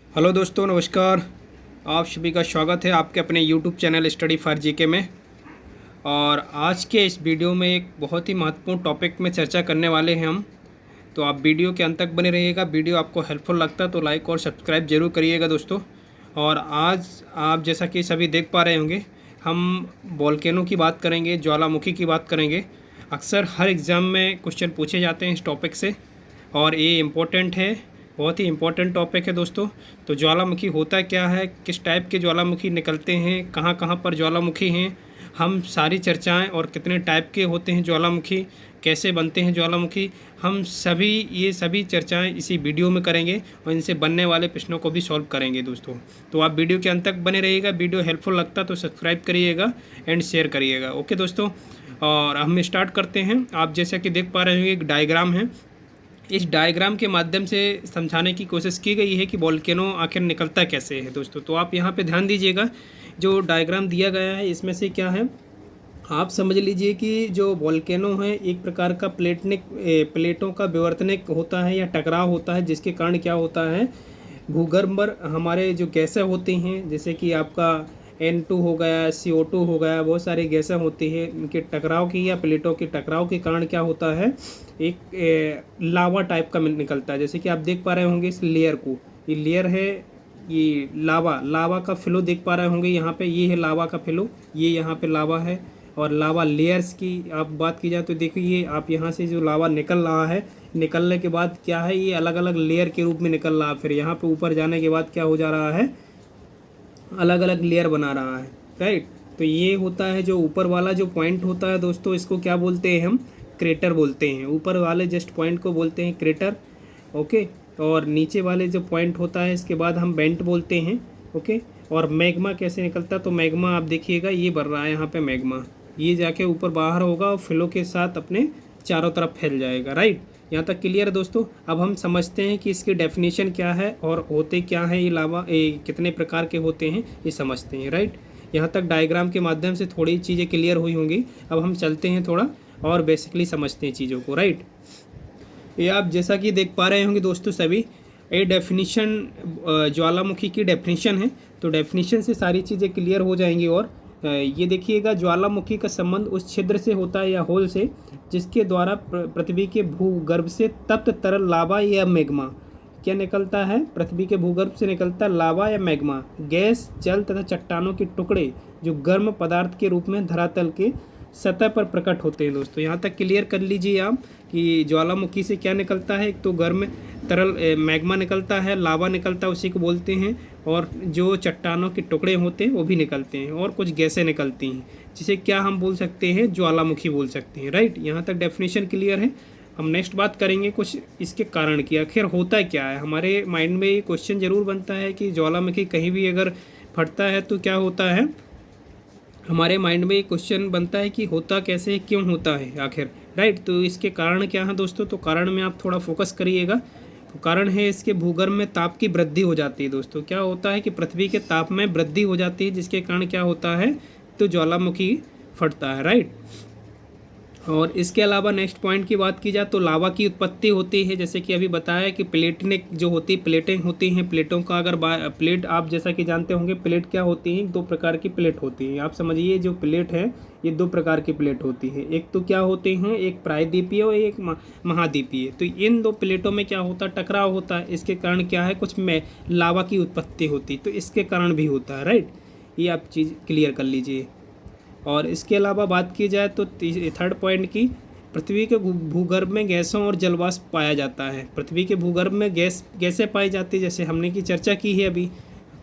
Hello दोस्तों, नमस्कार। आप सभी का स्वागत है आपके अपने YouTube channel study for GK में। और आज के इस वीडियो में एक बहुत ही महत्वपूर्ण टॉपिक में चर्चा करने वाले हैं हम। तो आप वीडियो के अंत तक बने रहिएगा। वीडियो आपको हेल्पफुल लगता है तो लाइक और सब्सक्राइब जरूर करिएगा दोस्तों। और आज आप जैसा कि सभी देख पा रहे होंगे, हम वोल्केनो की बात करेंगे, ज्वालामुखी की बात करेंगे। अक्सर हर एग्ज़ाम में क्वेश्चन पूछे जाते हैं इस टॉपिक से और ये इम्पोर्टेंट है, बहुत ही इम्पोर्टेंट टॉपिक है दोस्तों। तो ज्वालामुखी होता क्या है, किस टाइप के ज्वालामुखी निकलते हैं, कहाँ कहाँ पर ज्वालामुखी हैं, हम सारी चर्चाएं, और कितने टाइप के होते हैं ज्वालामुखी, कैसे बनते हैं ज्वालामुखी, हम सभी ये सभी चर्चाएं इसी वीडियो में करेंगे और इनसे बनने वाले प्रश्नों को भी सॉल्व करेंगे दोस्तों। तो आप वीडियो के अंत तक बने रहिएगा। वीडियो हेल्पफुल लगता तो सब्सक्राइब करिएगा एंड शेयर करिएगा। ओके दोस्तों, और हम स्टार्ट करते हैं। आप जैसा कि देख पा रहे होंगे, एक डायग्राम है। इस डायग्राम के माध्यम से समझाने की कोशिश की गई है कि वोल्केनो आखिर निकलता कैसे है दोस्तों। तो आप यहाँ पे ध्यान दीजिएगा, जो डायग्राम दिया गया है इसमें से क्या है, आप समझ लीजिए कि जो वोल्केनो है एक प्रकार का प्लेटों का विवर्तनिक होता है या टकराव होता है, जिसके कारण क्या होता है, भूगर्भ पर हमारे जो गैसें होती हैं, जैसे कि आपका N2 हो गया, CO2 हो गया, बहुत सारी गैसें होती हैं, इनके टकराव की या प्लेटों के टकराव के कारण क्या होता है, एक लावा टाइप का निकलता है। जैसे कि आप देख पा रहे होंगे इस लेयर को, ये लेयर है, ये लावा का फ्लो देख पा रहे होंगे यहाँ पे, ये है लावा का फ्लो, ये यहाँ पे लावा है। और लावा लेयर्स की आप बात की जाए तो देखिए, आप यहाँ से जो लावा निकल रहा है, निकलने के बाद क्या है, ये अलग अलग लेयर के रूप में निकल रहा है। फिर यहाँ पे ऊपर जाने के बाद क्या हो जा रहा है, अलग अलग लेयर बना रहा है, राइट। तो ये होता है जो ऊपर वाला जो पॉइंट होता है दोस्तों, इसको क्या बोलते हैं हम, क्रेटर बोलते हैं। ऊपर वाले जस्ट पॉइंट को बोलते हैं क्रेटर, ओके। और नीचे वाले जो पॉइंट होता है इसके बाद हम वेंट बोलते हैं, ओके। और मैग्मा कैसे निकलता है, तो मैग्मा आप देखिएगा, ये बढ़ रहा है यहाँ पे मैग्मा, ये जाके ऊपर बाहर होगा और फ्लो के साथ अपने चारों तरफ फैल जाएगा, राइट। यहाँ तक क्लियर है दोस्तों। अब हम समझते हैं कि इसकी डेफिनेशन क्या है और होते क्या है ये लावा, कितने प्रकार के होते हैं ये समझते हैं, राइट। यहाँ तक डायग्राम के माध्यम से थोड़ी चीज़ें क्लियर हुई होंगी। अब हम चलते हैं थोड़ा और बेसिकली समझते हैं चीज़ों को, राइट। ये आप जैसा कि देख पा रहे होंगे दोस्तों सभी, ये डेफिनेशन ज्वालामुखी की डेफिनेशन है। तो डेफिनेशन से सारी चीज़ें क्लियर हो जाएंगी। और ये देखिएगा, ज्वालामुखी का संबंध उस छिद्र से होता है या होल से, जिसके द्वारा पृथ्वी के भूगर्भ से तप्त तरल लावा या मैग्मा क्या निकलता है, पृथ्वी के भूगर्भ से निकलता लावा या मैग्मा, गैस, जल तथा चट्टानों के टुकड़े जो गर्म पदार्थ के रूप में धरातल के सतह पर प्रकट होते हैं दोस्तों। यहाँ तक क्लियर कर लीजिए आप कि ज्वालामुखी से क्या निकलता है, एक तो गर्म तरल मैग्मा निकलता है, लावा निकलता है, उसी को बोलते हैं। और जो चट्टानों के टुकड़े होते हैं वो भी निकलते हैं, और कुछ गैसें निकलती हैं, जिसे क्या हम बोल सकते हैं, ज्वालामुखी बोल सकते हैं, राइट। यहाँ तक डेफिनेशन क्लियर है। हम नेक्स्ट बात करेंगे कुछ इसके कारण की, आखिर होता क्या है। हमारे माइंड में ये क्वेश्चन जरूर बनता है कि ज्वालामुखी कहीं भी अगर फटता है तो क्या होता है, हमारे माइंड में ये क्वेश्चन बनता है कि होता कैसे है, क्यों होता है आखिर, राइट। तो इसके कारण क्या है दोस्तों, तो कारण में आप थोड़ा फोकस करिएगा। तो कारण है इसके भूगर्भ में ताप की वृद्धि हो जाती है दोस्तों। क्या होता है कि पृथ्वी के ताप में वृद्धि हो जाती है, जिसके कारण क्या होता है, तो ज्वालामुखी फटता है, राइट। और इसके अलावा नेक्स्ट पॉइंट की बात की जाए तो लावा की उत्पत्ति होती है। जैसे कि अभी बताया कि प्लेटनिक जो होती प्लेटें होती हैं, प्लेटों का अगर प्लेट आप जैसा कि जानते होंगे, प्लेट क्या होती हैं, दो प्रकार की प्लेट होती हैं। आप समझिए जो प्लेट है ये दो प्रकार की प्लेट होती है। एक तो क्या होते हैं, एक प्रायद्वीपीय और एक महाद्वीपीय। तो इन दो प्लेटों में क्या होता है, टकराव होता है। इसके कारण क्या है, कुछ में लावा की उत्पत्ति होती, तो इसके कारण भी होता है, राइट। ये आप चीज़ क्लियर कर लीजिए। और इसके अलावा बात की जाए तो थर्ड पॉइंट की, पृथ्वी के भूगर्भ में गैसों और जलवाष्प पाया जाता है। पृथ्वी के भूगर्भ में गैसें पाई जाती है, जैसे हमने की चर्चा की है अभी,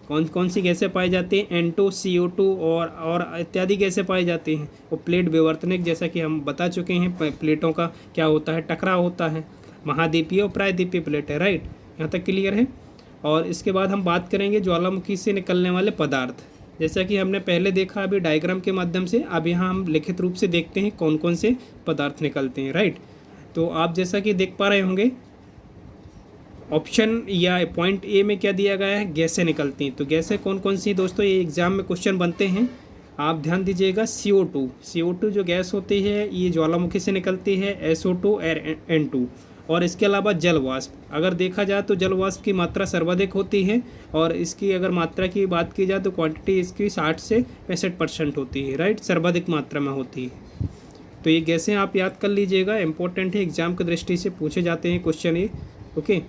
कौन कौन सी गैसें पाई जाती हैं, N2, CO2 और इत्यादि गैसें पाई जाती हैं। और प्लेट विवर्तनिक, जैसा कि हम बता चुके हैं, प्लेटों का क्या होता है, टकराव होता है। महाद्वीपीय और प्रायद्वीपीय प्लेट है, राइट। यहाँ तक क्लियर है। और इसके बाद हम बात करेंगे ज्वालामुखी से निकलने वाले पदार्थ, जैसा कि हमने पहले देखा अभी डायग्राम के माध्यम से। अब यहाँ हम लिखित रूप से देखते हैं कौन कौन से पदार्थ निकलते हैं, राइट। तो आप जैसा कि देख पा रहे होंगे, ऑप्शन या पॉइंट ए में क्या दिया गया है, गैसें निकलती हैं। तो गैसें कौन कौन सी दोस्तों, ये एग्जाम में क्वेश्चन बनते हैं, आप ध्यान दीजिएगा। CO2 जो गैस होती है ये ज्वालामुखी से निकलती है, SO2 और N2। और इसके अलावा जल वाष्प, अगर देखा जाए तो जल वाष्प की मात्रा सर्वाधिक होती है, और इसकी अगर मात्रा की बात की जाए तो क्वांटिटी इसकी 60 से 65% होती है, राइट, सर्वाधिक मात्रा में होती है। तो ये गैसें आप याद कर लीजिएगा, इंपॉर्टेंट है, एग्जाम की दृष्टि से पूछे जाते हैं क्वेश्चन ये। ओके,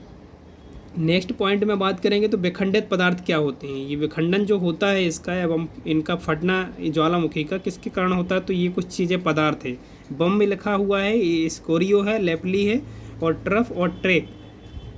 नेक्स्ट पॉइंट में बात करेंगे तो विखंडित पदार्थ क्या होते हैं। ये विखंडन जो होता है इसका एवं इनका फटना ज्वालामुखी का किसके कारण होता है, तो ये कुछ चीज़ें पदार्थ है। बम में लिखा हुआ है, ये स्कोरियो है, लेपली है, और ट्रफ और ट्रेप।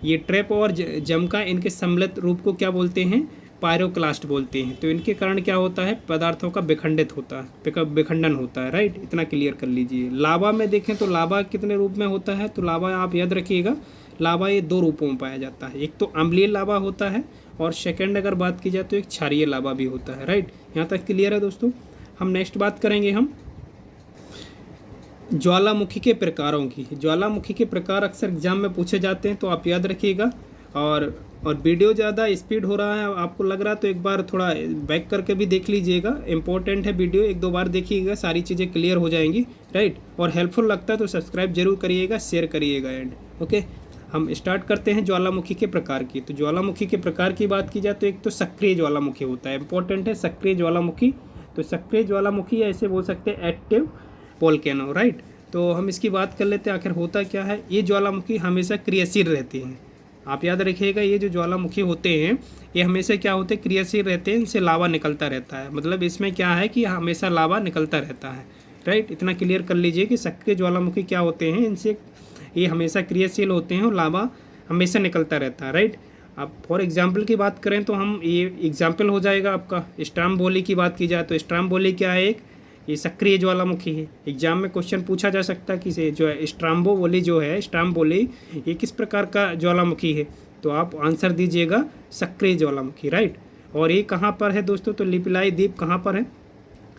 ये ट्रेप और जमका, इनके सम्मिलित रूप को क्या बोलते हैं, पायरोक्लास्ट बोलते हैं। तो इनके कारण क्या होता है, पदार्थों का विखंडित होता है, विखंडन होता है, राइट, इतना क्लियर कर लीजिए। लावा में देखें तो लावा कितने रूप में होता है, तो लावा आप याद रखिएगा, लावा ये 2 रूपों में पाया जाता है, एक तो अम्लीय लावा होता है, और सेकंड अगर बात की जाए तो एक क्षारीय लावा भी होता है, राइट। यहाँ तक क्लियर है दोस्तों। हम नेक्स्ट बात करेंगे हम ज्वालामुखी के प्रकारों की। ज्वालामुखी के प्रकार अक्सर एग्जाम में पूछे जाते हैं, तो आप याद रखिएगा। और वीडियो ज़्यादा स्पीड हो रहा है आपको लग रहा है तो एक बार थोड़ा बैक करके भी देख लीजिएगा, इंपॉर्टेंट है वीडियो, 1-2 बार देखिएगा, सारी चीज़ें क्लियर हो जाएंगी, राइट। और हेल्पफुल लगता है तो सब्सक्राइब जरूर करिएगा, शेयर करिएगा एंड ओके। हम स्टार्ट करते हैं ज्वालामुखी के प्रकार की। तो ज्वालामुखी के प्रकार की बात की जाए तो एक तो सक्रिय ज्वालामुखी होता है, इंपॉर्टेंट है सक्रिय ज्वालामुखी। तो सक्रिय ज्वालामुखी ऐसे बोल सकते हैं एक्टिव वोल्केनो, राइट। तो हम इसकी बात कर लेते हैं आखिर होता क्या है। ये ज्वालामुखी हमेशा क्रियाशील रहती हैं, आप याद रखिएगा, ये जो ज्वालामुखी होते हैं ये हमेशा क्या होते हैं, क्रियाशील रहते हैं, इनसे लावा निकलता रहता है। मतलब इसमें क्या है कि हमेशा लावा निकलता रहता है, राइट। इतना क्लियर कर लीजिए कि सक्रिय ज्वालामुखी क्या होते हैं, इनसे ये हमेशा क्रियाशील होते हैं और लावा हमेशा निकलता रहता है, राइट। अब फॉर एग्जाम्पल की बात करें तो हम ये एग्जाम्पल हो जाएगा आपका स्ट्राम्बोली की बात की जाए तो स्ट्राम्बोली क्या है, एक ये सक्रिय ज्वालामुखी है। एग्जाम में क्वेश्चन पूछा जा सकता है कि जो है स्ट्राम्बोली जो है, स्ट्राम्बोली ये किस प्रकार का ज्वालामुखी है, तो आप आंसर दीजिएगा सक्रिय ज्वालामुखी, राइट। और ये कहाँ पर है दोस्तों, तो लिपिलाई द्वीप कहाँ पर है,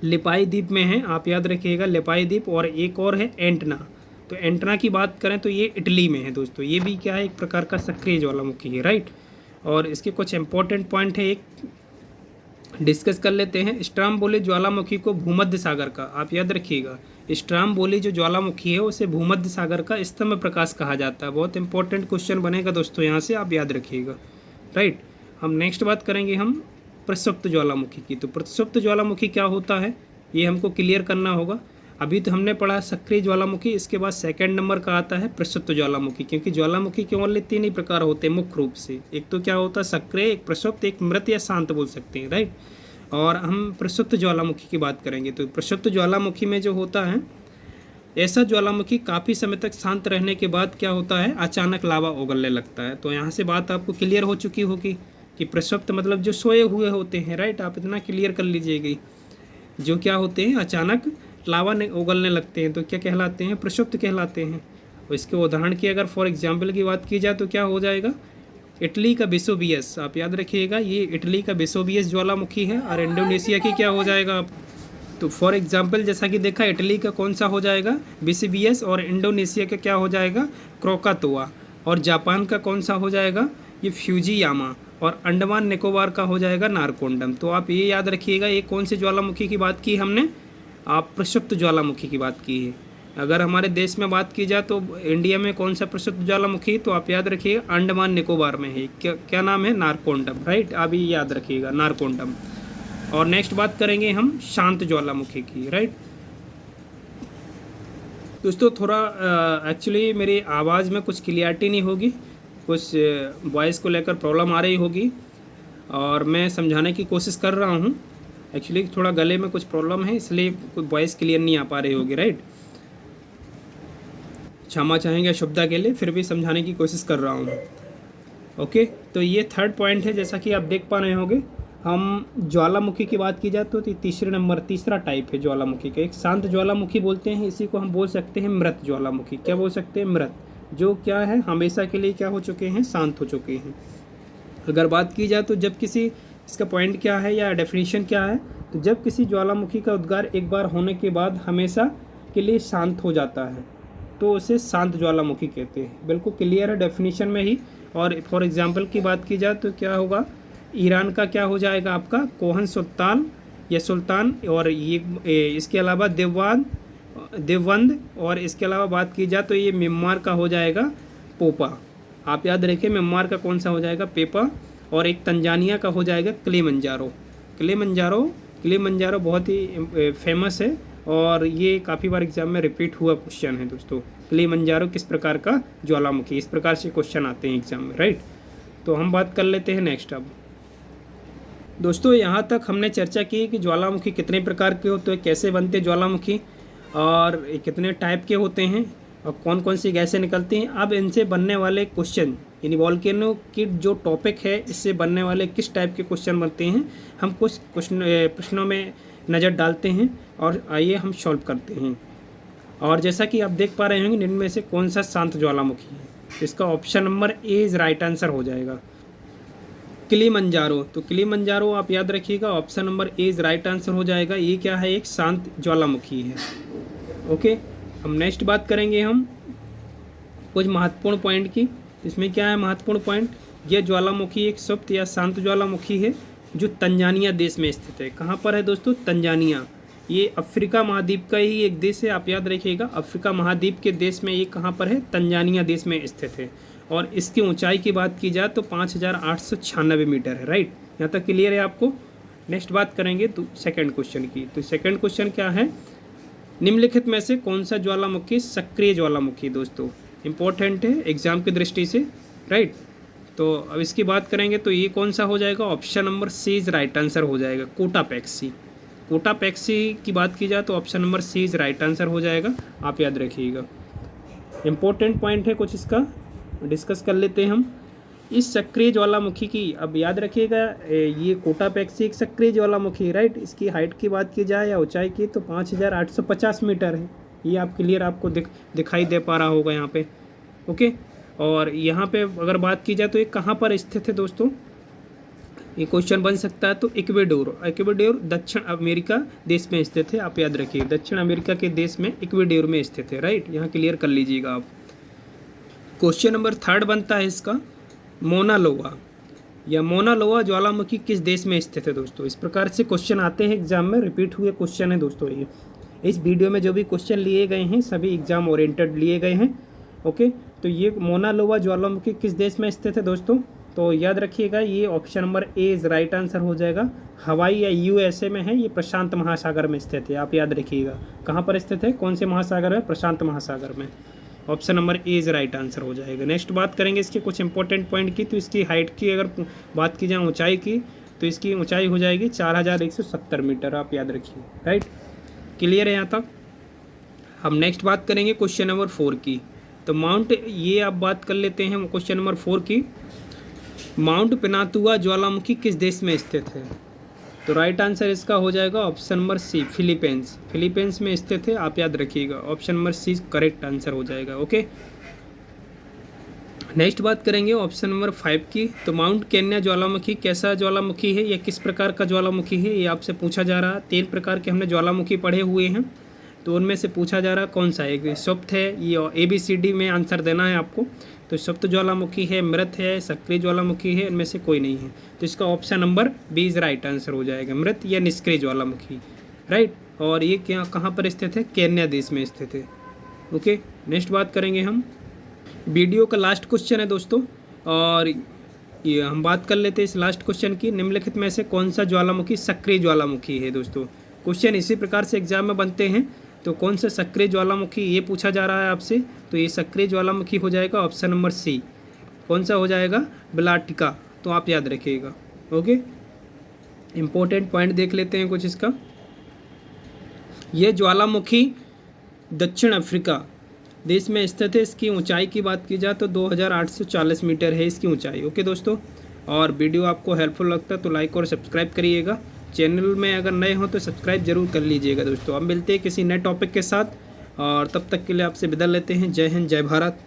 लिपाई द्वीप में है, आप याद रखिएगा लिपाई द्वीप। और एक और है एंटना, तो एंटना की बात करें तो ये इटली में है दोस्तों, ये भी क्या है, एक प्रकार का सक्रिय ज्वालामुखी है, राइट। और इसके कुछ इंपॉर्टेंट पॉइंट है, एक डिस्कस कर लेते हैं। स्ट्राम्बोली ज्वालामुखी को भूमध्य सागर का, आप याद रखिएगा, स्ट्राम्बोली जो ज्वालामुखी है उसे भूमध्य सागर का स्तंभ प्रकाश कहा जाता है। बहुत इंपॉर्टेंट क्वेश्चन बनेगा दोस्तों यहाँ से, आप याद रखिएगा, राइट। हम नेक्स्ट बात करेंगे हम प्रसुप्त ज्वालामुखी की। तो प्रसुप्त ज्वालामुखी क्या होता है ये हमको क्लियर करना होगा। अभी तो हमने पढ़ा सक्रिय ज्वालामुखी, इसके बाद सेकंड नंबर का आता है प्रसुप्त ज्वालामुखी, क्योंकि ज्वालामुखी के ओनली 3 ही प्रकार होते हैं मुख्य रूप से, एक तो क्या होता है सक्रिय, एक प्रसुप्त, एक मृत या शांत बोल सकते हैं, राइट। और हम प्रसुप्त ज्वालामुखी की बात करेंगे तो प्रसुप्त ज्वालामुखी में जो होता है, ऐसा ज्वालामुखी काफ़ी समय तक शांत रहने के बाद क्या होता है, अचानक लावा उगलने लगता है। तो यहाँ से बात आपको क्लियर हो चुकी होगी कि प्रसुप्त मतलब जो सोए हुए होते हैं, राइट, आप इतना क्लियर कर लीजिएगा, जो क्या होते हैं अचानक लावा उगलने लगते हैं तो क्या कहलाते हैं, प्रसुप्त कहलाते हैं। और इसके उदाहरण की अगर फॉर एग्जांपल की बात की जाए तो क्या हो जाएगा, इटली का वेसुवियस, आप याद रखिएगा, ये इटली का वेसुवियस ज्वालामुखी है। और इंडोनेशिया की क्या हो जाएगा, तो फॉर एग्जांपल जैसा कि देखा, इटली का कौन सा हो जाएगा, वेसुवियस, और इंडोनेशिया का क्या हो जाएगा, क्रोकातोआ। और जापान का कौन सा हो जाएगा, ये फ्यूजियामा। और अंडमान निकोबार का हो जाएगा नारकोंडम। तो आप ये याद रखिएगा, ये कौन से ज्वालामुखी की बात की हमने, आप प्रसुप्त ज्वालामुखी की बात की है। अगर हमारे देश में बात की जाए तो इंडिया में कौन सा प्रसुप्त ज्वालामुखी, तो आप याद रखिएगा अंडमान निकोबार में है, क्या नाम है, नारकोंडम, राइट, आप ये याद रखिएगा नारकोंडम। और नेक्स्ट बात करेंगे हम शांत ज्वालामुखी की, राइट। दोस्तों थोड़ा एक्चुअली मेरी आवाज़ में कुछ क्लियरिटी नहीं होगी, कुछ वॉइस को लेकर प्रॉब्लम आ रही होगी, और मैं समझाने की कोशिश कर रहा हूँ। एक्चुअली थोड़ा गले में कुछ प्रॉब्लम है, इसलिए कोई वॉइस क्लियर नहीं आ पा रही होगी, राइट। क्षमा चाहेंगे शुभता के लिए, फिर भी समझाने की कोशिश कर रहा हूँ, ओके। तो ये थर्ड पॉइंट है, जैसा कि आप देख पा रहे होंगे। हम ज्वालामुखी की बात की जाए तो तीसरा टाइप है ज्वालामुखी का, एक शांत ज्वालामुखी बोलते हैं, इसी को हम बोल सकते हैं मृत ज्वालामुखी। क्या बोल सकते हैं, मृत, जो क्या है हमेशा के लिए क्या हो चुके हैं, शांत हो चुके हैं। अगर बात की जाए तो जब किसी, इसका पॉइंट क्या है या डेफिनेशन क्या है, तो जब किसी ज्वालामुखी का उद्गार एक बार होने के बाद हमेशा के लिए शांत हो जाता है तो उसे शांत ज्वालामुखी कहते हैं। बिल्कुल क्लियर है डेफिनेशन में ही। और फॉर एग्जांपल की बात की जाए तो क्या होगा, ईरान का क्या हो जाएगा आपका, कोहन सुल्तान या सुल्तान, और ये इसके अलावा देवबंद, और इसके अलावा बात की जाए तो ये म्यांमार का हो जाएगा पोपा। आप याद रखिए म्यांमार का कौन सा हो जाएगा, पेपा, और एक तंजानिया का हो जाएगा किलिमंजारो। किलिमंजारो बहुत ही फेमस है और ये काफ़ी बार एग्जाम में रिपीट हुआ क्वेश्चन है दोस्तों। किलिमंजारो किस प्रकार का ज्वालामुखी, इस प्रकार से क्वेश्चन आते हैं एग्जाम में, राइट। तो हम बात कर लेते हैं नेक्स्ट। अब दोस्तों यहाँ तक हमने चर्चा की कि ज्वालामुखी कितने प्रकार के होते हैं, कैसे बनते हैं ज्वालामुखी, और कितने टाइप के होते हैं, और कौन कौन सी गैसें निकलती हैं। अब इनसे बनने वाले क्वेश्चन, यानी वॉल्केनो की जो टॉपिक है, इससे बनने वाले किस टाइप के क्वेश्चन बनते हैं, हम कुछ प्रश्नों में नज़र डालते हैं और आइए हम सॉल्व करते हैं। और जैसा कि आप देख पा रहे होंगे, इनमें से कौन सा शांत ज्वालामुखी है, इसका option number A is right answer हो जाएगा, किलिमंजारो। तो किलिमंजारो आप याद रखिएगा, option number A is right answer हो जाएगा। ये क्या है, एक शांत ज्वालामुखी है। ओके, हम नेक्स्ट बात करेंगे हम कुछ महत्वपूर्ण पॉइंट की। इसमें क्या है महत्वपूर्ण पॉइंट, यह ज्वालामुखी एक सुप्त या शांत ज्वालामुखी है जो तंजानिया देश में स्थित है। कहाँ पर है दोस्तों, तंजानिया। ये अफ्रीका महाद्वीप का ही एक देश है, आप याद रखिएगा, अफ्रीका महाद्वीप के देश में ये कहाँ पर है, तंजानिया देश में स्थित है। और इसकी ऊंचाई की बात की जाए तो 5896 मीटर है, राइट। यहाँ तक क्लियर है आपको। नेक्स्ट बात करेंगे तो सेकंड क्वेश्चन की। तो सेकंड क्वेश्चन क्या है, निम्नलिखित में से कौन सा ज्वालामुखी सक्रिय ज्वालामुखी, दोस्तों इंपॉर्टेंट है एग्जाम की दृष्टि से, राइट। तो अब इसकी बात करेंगे तो ये कौन सा हो जाएगा, option number C is right answer हो जाएगा, कोटापेक्सी। कोटापेक्सी की बात की जाए तो option number C is right answer हो जाएगा, आप याद रखिएगा। इंपॉर्टेंट पॉइंट है कुछ, इसका डिस्कस कर लेते हैं हम। इस सक्रिय ज्वालामुखी की, अब याद रखिएगा, ये कोटापेक्सी एक सक्रिय ज्वालामुखी है, राइट। इसकी हाइट की बात की जाए या ऊंचाई की तो 5850 मीटर है। ये आप क्लियर आपको दिखाई दे पा रहा होगा यहाँ पे, ओके। और यहाँ पे अगर बात की जाए तो ये कहाँ पर स्थित है दोस्तों, ये क्वेश्चन बन सकता है। तो इक्वेडोर दक्षिण अमेरिका देश में स्थित है, आप याद रखिए, दक्षिण अमेरिका के देश में इक्वेडोर में स्थित है, राइट। यहाँ क्लियर कर लीजिएगा आप। क्वेश्चन नंबर थर्ड बनता है इसका, मोना लोआ या मोना लोआ ज्वालामुखी किस देश में स्थित है दोस्तों। इस प्रकार से क्वेश्चन आते हैं एग्जाम में, रिपीट हुए क्वेश्चन है दोस्तों। ये इस वीडियो में जो भी क्वेश्चन लिए गए हैं सभी एग्जाम ओरिएंटेड लिए गए हैं, ओके। तो ये मोना लोआ ज्वालामुखी किस देश में स्थित है दोस्तों, तो याद रखिएगा, ये option number A is right answer हो जाएगा। हवाई या यूएसए में है, ये प्रशांत महासागर में स्थित है, आप याद रखिएगा। कहाँ पर स्थित है, कौन से महासागर में, प्रशांत महासागर में। Option number A is right answer हो जाएगा। नेक्स्ट बात करेंगे इसके कुछ इंपॉर्टेंट पॉइंट की। तो इसकी हाइट की अगर बात की जाए, ऊंचाई की, तो इसकी ऊंचाई हो जाएगी 4170 मीटर, आप याद रखिए, राइट। क्लियर है यहाँ तक। हम नेक्स्ट बात करेंगे क्वेश्चन नंबर 4 की। तो माउंट, ये आप बात कर लेते हैं क्वेश्चन नंबर 4 की, माउंट पिनातुआ ज्वालामुखी किस देश में स्थित है। तो राइट आंसर इसका हो जाएगा ऑप्शन नंबर सी, फिलीपींस में स्थित है, आप याद रखिएगा। Option number C correct answer हो जाएगा, ओके। नेक्स्ट बात करेंगे ऑप्शन नंबर 5 की। तो माउंट केन्या ज्वालामुखी कैसा ज्वालामुखी है या किस प्रकार का ज्वालामुखी है, ये आपसे पूछा जा रहा है। 3 प्रकार के हमने ज्वालामुखी पढ़े हुए हैं, तो उनमें से पूछा जा रहा कौन सा है, सुप्त है, ये ABCD में आंसर देना है आपको। तो सुप्त ज्वालामुखी है, मृत है, सक्रिय ज्वालामुखी है, इनमें से कोई नहीं है। तो इसका option number B is right answer हो जाएगा, मृत या निष्क्रिय ज्वालामुखी, राइट। और ये क्या कहाँ पर स्थित है, केन्या देश में स्थित है, ओके। नेक्स्ट बात करेंगे हम, वीडियो का लास्ट क्वेश्चन है दोस्तों, और ये हम बात कर लेते हैं इस लास्ट क्वेश्चन की। निम्नलिखित में से कौन सा ज्वालामुखी सक्रिय ज्वालामुखी है दोस्तों। क्वेश्चन इसी प्रकार से एग्जाम में बनते हैं। तो कौन सा सक्रिय ज्वालामुखी ये पूछा जा रहा है आपसे, तो ये सक्रिय ज्वालामुखी हो जाएगा ऑप्शन नंबर सी। कौन सा हो जाएगा, बेलाटिका, तो आप याद रखिएगा, ओके। इम्पोर्टेंट पॉइंट देख लेते हैं कुछ इसका। ये ज्वालामुखी दक्षिण अफ्रीका देश में स्थित है। इसकी ऊंचाई की बात की जाए तो 2840 मीटर है इसकी ऊंचाई, ओके दोस्तों। और वीडियो आपको हेल्पफुल लगता है तो लाइक और सब्सक्राइब करिएगा। चैनल में अगर नए हो तो सब्सक्राइब जरूर कर लीजिएगा दोस्तों। अब मिलते हैं किसी नए टॉपिक के साथ, और तब तक के लिए आपसे विदा लेते हैं। जय हिंद, जय भारत।